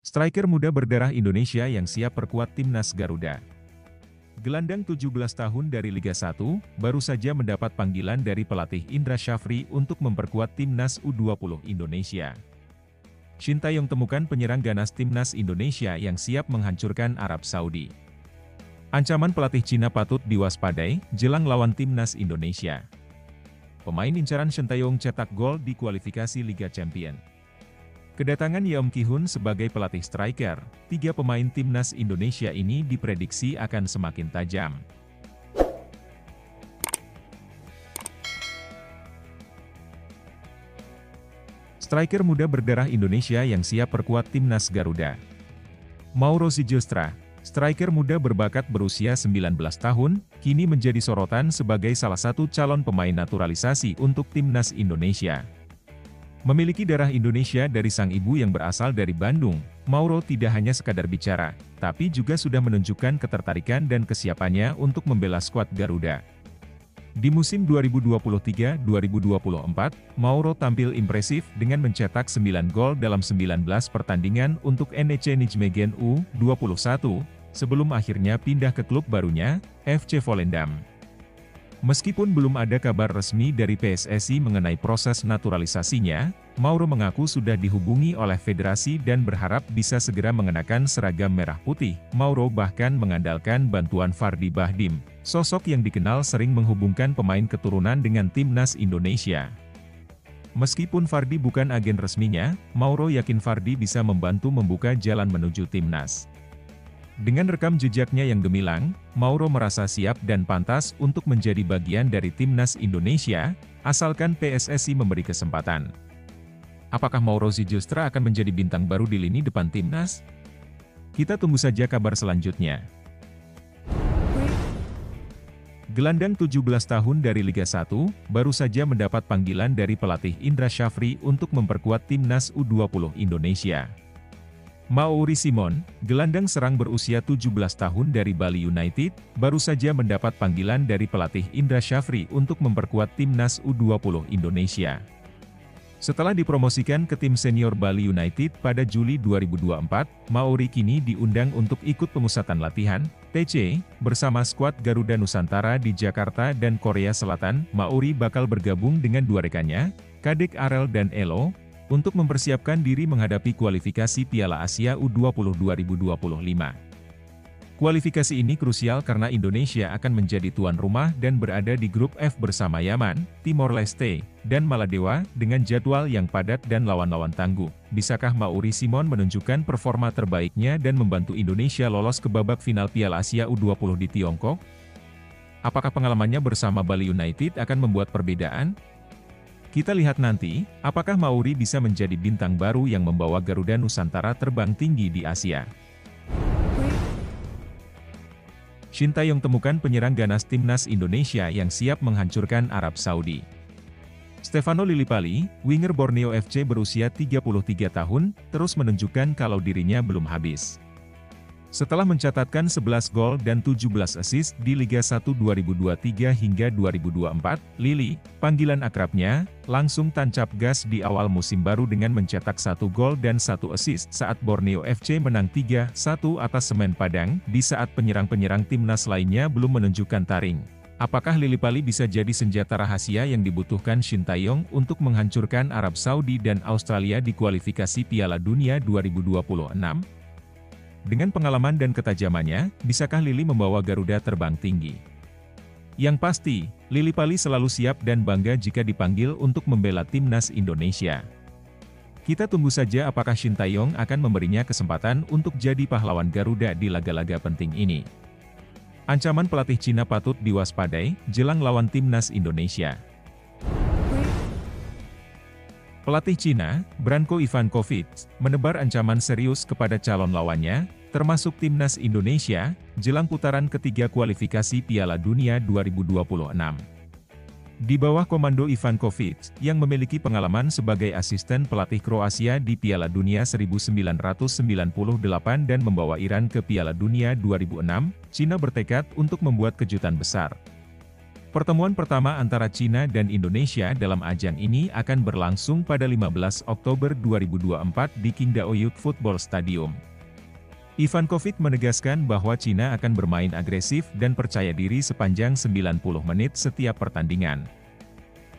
Striker muda berdarah Indonesia yang siap perkuat timnas Garuda. Gelandang 17 tahun dari Liga 1, baru saja mendapat panggilan dari pelatih Indra Syafri untuk memperkuat timnas U20 Indonesia. Shin Tae-yong temukan penyerang ganas timnas Indonesia yang siap menghancurkan Arab Saudi. Ancaman pelatih Cina patut diwaspadai, jelang lawan timnas Indonesia. Pemain incaran Shin Tae-yong cetak gol di kualifikasi Liga Champions. Kedatangan Yeom Ki-hun sebagai pelatih striker, tiga pemain timnas Indonesia ini diprediksi akan semakin tajam. Striker muda berdarah Indonesia yang siap perkuat timnas Garuda. Mauro Zylstra, striker muda berbakat berusia 19 tahun, kini menjadi sorotan sebagai salah satu calon pemain naturalisasi untuk timnas Indonesia. Memiliki darah Indonesia dari sang ibu yang berasal dari Bandung, Mauro tidak hanya sekadar bicara, tapi juga sudah menunjukkan ketertarikan dan kesiapannya untuk membela skuad Garuda. Di musim 2023-2024, Mauro tampil impresif dengan mencetak 9 gol dalam 19 pertandingan untuk NEC Nijmegen U21, sebelum akhirnya pindah ke klub barunya, FC Volendam. Meskipun belum ada kabar resmi dari PSSI mengenai proses naturalisasinya, Mauro mengaku sudah dihubungi oleh federasi dan berharap bisa segera mengenakan seragam merah putih. Mauro bahkan mengandalkan bantuan Fardi Bahdim, sosok yang dikenal sering menghubungkan pemain keturunan dengan timnas Indonesia. Meskipun Fardi bukan agen resminya, Mauro yakin Fardi bisa membantu membuka jalan menuju timnas. Dengan rekam jejaknya yang gemilang, Mauro merasa siap dan pantas untuk menjadi bagian dari timnas Indonesia, asalkan PSSI memberi kesempatan. Apakah Mauro Zylstra akan menjadi bintang baru di lini depan timnas? Kita tunggu saja kabar selanjutnya. Gelandang 17 tahun dari Liga 1, baru saja mendapat panggilan dari pelatih Indra Syafri untuk memperkuat timnas U20 Indonesia. Mauri Simon, gelandang serang berusia 17 tahun dari Bali United, baru saja mendapat panggilan dari pelatih Indra Syafri untuk memperkuat timnas U20 Indonesia. Setelah dipromosikan ke tim senior Bali United pada Juli 2024, Mauri kini diundang untuk ikut pemusatan latihan, TC, bersama skuad Garuda Nusantara di Jakarta dan Korea Selatan. Mauri bakal bergabung dengan dua rekannya, Kadek Arel dan Elo, untuk mempersiapkan diri menghadapi kualifikasi Piala Asia U20 2025. Kualifikasi ini krusial karena Indonesia akan menjadi tuan rumah dan berada di grup F bersama Yaman, Timor Leste, dan Maladewa, dengan jadwal yang padat dan lawan-lawan tangguh. Bisakah Mauri Simon menunjukkan performa terbaiknya dan membantu Indonesia lolos ke babak final Piala Asia U20 di Tiongkok? Apakah pengalamannya bersama Bali United akan membuat perbedaan? Kita lihat nanti, apakah Mauri bisa menjadi bintang baru yang membawa Garuda Nusantara terbang tinggi di Asia. Shin Tae-yong temukan penyerang ganas timnas Indonesia yang siap menghancurkan Arab Saudi. Stefano Lillipali, winger Borneo FC berusia 33 tahun, terus menunjukkan kalau dirinya belum habis. Setelah mencatatkan 11 gol dan 17 assist di Liga 1 2023 hingga 2024, Lili, panggilan akrabnya, langsung tancap gas di awal musim baru dengan mencetak 1 gol dan 1 assist saat Borneo FC menang 3-1 atas Semen Padang, di saat penyerang-penyerang timnas lainnya belum menunjukkan taring. Apakah Lillipali bisa jadi senjata rahasia yang dibutuhkan Shin Tae-yong untuk menghancurkan Arab Saudi dan Australia di kualifikasi Piala Dunia 2026? Dengan pengalaman dan ketajamannya, bisakah Lili membawa Garuda terbang tinggi? Yang pasti, Lillipali selalu siap dan bangga jika dipanggil untuk membela timnas Indonesia. Kita tunggu saja apakah Shin Tae-yong akan memberinya kesempatan untuk jadi pahlawan Garuda di laga-laga penting ini. Ancaman pelatih Cina patut diwaspadai, jelang lawan timnas Indonesia. Pelatih Cina, Branko Ivankovic, menebar ancaman serius kepada calon lawannya, termasuk timnas Indonesia, jelang putaran ketiga kualifikasi Piala Dunia 2026. Di bawah komando Ivankovic, yang memiliki pengalaman sebagai asisten pelatih Kroasia di Piala Dunia 1998 dan membawa Iran ke Piala Dunia 2006, Cina bertekad untuk membuat kejutan besar. Pertemuan pertama antara Cina dan Indonesia dalam ajang ini akan berlangsung pada 15 Oktober 2024 di Qingdao Youth Football Stadium. Ivankovic menegaskan bahwa Cina akan bermain agresif dan percaya diri sepanjang 90 menit setiap pertandingan.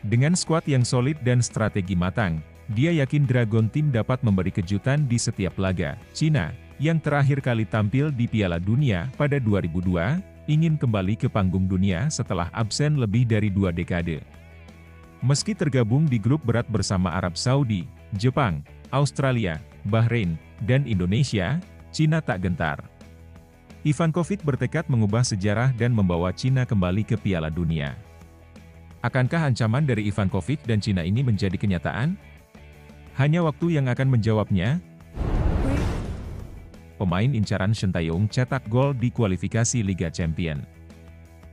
Dengan skuad yang solid dan strategi matang, dia yakin Dragon Team dapat memberi kejutan di setiap laga. Cina, yang terakhir kali tampil di Piala Dunia pada 2002, ingin kembali ke panggung dunia setelah absen lebih dari 2 dekade. Meski tergabung di grup berat bersama Arab Saudi, Jepang, Australia, Bahrain, dan Indonesia, Cina tak gentar. Ivankovic bertekad mengubah sejarah dan membawa Cina kembali ke Piala Dunia. Akankah ancaman dari Ivankovic dan Cina ini menjadi kenyataan? Hanya waktu yang akan menjawabnya. Pemain incaran Shin Tae-yong cetak gol di kualifikasi Liga Champions.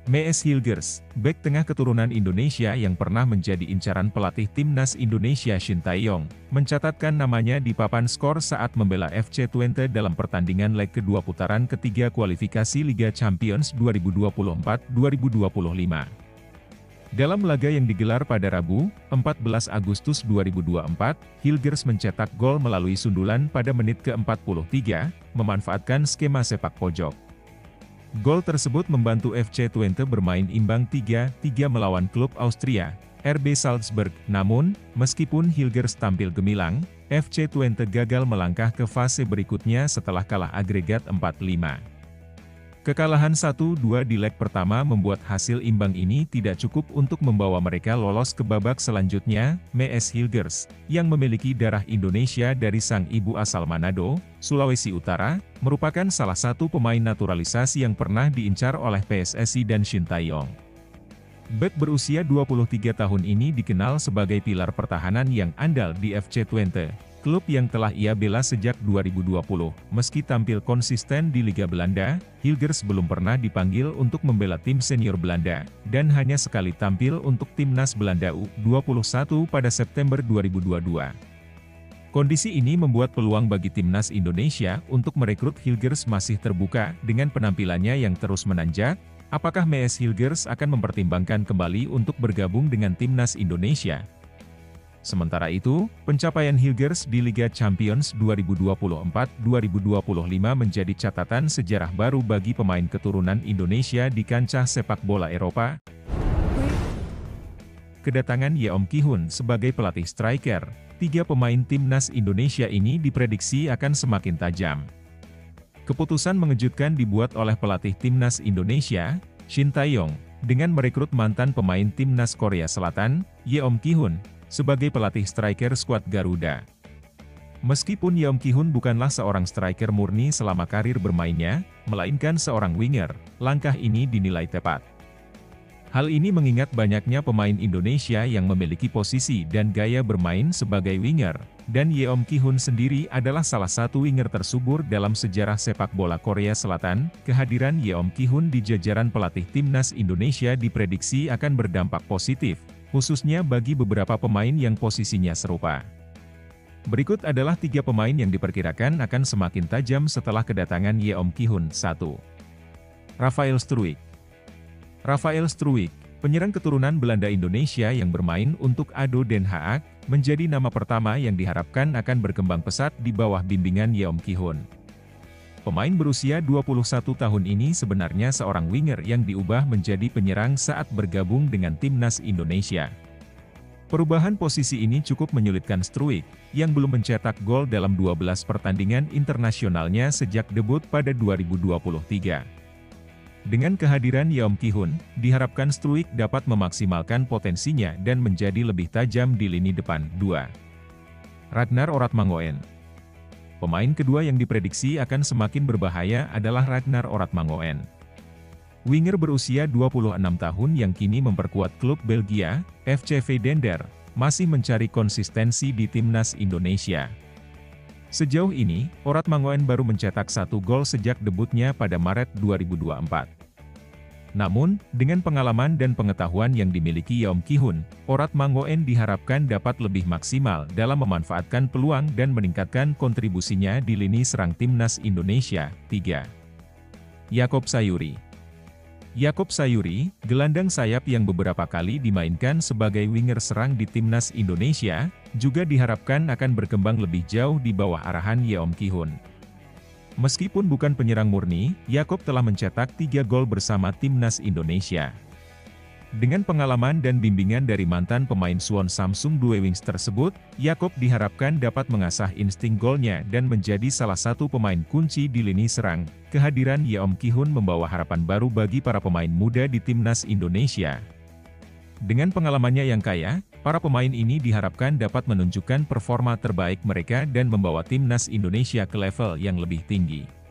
Mees Hilgers, bek tengah keturunan Indonesia yang pernah menjadi incaran pelatih timnas Indonesia Shin Tae-yong, mencatatkan namanya di papan skor saat membela FC Twente dalam pertandingan leg kedua putaran ketiga kualifikasi Liga Champions 2024-2025. Dalam laga yang digelar pada Rabu, 14 Agustus 2024, Hilgers mencetak gol melalui sundulan pada menit ke-43, memanfaatkan skema sepak pojok. Gol tersebut membantu FC Twente bermain imbang 3-3 melawan klub Austria, RB Salzburg. Namun, meskipun Hilgers tampil gemilang, FC Twente gagal melangkah ke fase berikutnya setelah kalah agregat 4-5. Kekalahan 1-2 di leg pertama membuat hasil imbang ini tidak cukup untuk membawa mereka lolos ke babak selanjutnya. Mees Hilgers, yang memiliki darah Indonesia dari sang ibu asal Manado, Sulawesi Utara, merupakan salah satu pemain naturalisasi yang pernah diincar oleh PSSI dan Shin Tae-yong. Bek berusia 23 tahun ini dikenal sebagai pilar pertahanan yang andal di FC Twente, klub yang telah ia bela sejak 2020. Meski tampil konsisten di Liga Belanda, Hilgers belum pernah dipanggil untuk membela tim senior Belanda, dan hanya sekali tampil untuk timnas Belanda U21 pada September 2022. Kondisi ini membuat peluang bagi timnas Indonesia untuk merekrut Hilgers masih terbuka. Dengan penampilannya yang terus menanjak, apakah Mees Hilgers akan mempertimbangkan kembali untuk bergabung dengan timnas Indonesia? Sementara itu, pencapaian Hilgers di Liga Champions 2024-2025 menjadi catatan sejarah baru bagi pemain keturunan Indonesia di kancah sepak bola Eropa. Kedatangan Yeom Ki-hun sebagai pelatih striker, 3 pemain timnas Indonesia ini diprediksi akan semakin tajam. Keputusan mengejutkan dibuat oleh pelatih timnas Indonesia, Shin Tae-yong, dengan merekrut mantan pemain timnas Korea Selatan, Yeom Ki-hun, sebagai pelatih striker skuad Garuda. Meskipun Yeom Ki-hun bukanlah seorang striker murni selama karir bermainnya, melainkan seorang winger, langkah ini dinilai tepat. Hal ini mengingat banyaknya pemain Indonesia yang memiliki posisi dan gaya bermain sebagai winger, dan Yeom Ki-hun sendiri adalah salah satu winger tersubur dalam sejarah sepak bola Korea Selatan. Kehadiran Yeom Ki-hun di jajaran pelatih timnas Indonesia diprediksi akan berdampak positif, khususnya bagi beberapa pemain yang posisinya serupa. Berikut adalah 3 pemain yang diperkirakan akan semakin tajam setelah kedatangan Yeom Ki-hun. 1. Rafael Struijk. Rafael Struijk, penyerang keturunan Belanda Indonesia yang bermain untuk ADO Den Haag, menjadi nama pertama yang diharapkan akan berkembang pesat di bawah bimbingan Yeom Ki-hun. Pemain berusia 21 tahun ini sebenarnya seorang winger yang diubah menjadi penyerang saat bergabung dengan timnas Indonesia. Perubahan posisi ini cukup menyulitkan Struijk, yang belum mencetak gol dalam 12 pertandingan internasionalnya sejak debut pada 2023. Dengan kehadiran Yeom Ki-hun, diharapkan Struijk dapat memaksimalkan potensinya dan menjadi lebih tajam di lini depan. 2. Ragnar Oratmangoen. Pemain kedua yang diprediksi akan semakin berbahaya adalah Ragnar Oratmangoen. Winger berusia 26 tahun yang kini memperkuat klub Belgia, FCV Dender, masih mencari konsistensi di timnas Indonesia. Sejauh ini, Oratmangoen baru mencetak 1 gol sejak debutnya pada Maret 2024. Namun, dengan pengalaman dan pengetahuan yang dimiliki Yeom Ki-hun, Oratmangoen diharapkan dapat lebih maksimal dalam memanfaatkan peluang dan meningkatkan kontribusinya di lini serang timnas Indonesia. 3. Yakob Sayuri. Yakob Sayuri, gelandang sayap yang beberapa kali dimainkan sebagai winger serang di timnas Indonesia, juga diharapkan akan berkembang lebih jauh di bawah arahan Yeom Ki-hun. Meskipun bukan penyerang murni, Yakob telah mencetak 3 gol bersama timnas Indonesia. Dengan pengalaman dan bimbingan dari mantan pemain Suwon Samsung Due Wings tersebut, Yakob diharapkan dapat mengasah insting golnya dan menjadi salah satu pemain kunci di lini serang. Kehadiran Yeom Ki-hun membawa harapan baru bagi para pemain muda di timnas Indonesia. Dengan pengalamannya yang kaya, para pemain ini diharapkan dapat menunjukkan performa terbaik mereka dan membawa timnas Indonesia ke level yang lebih tinggi.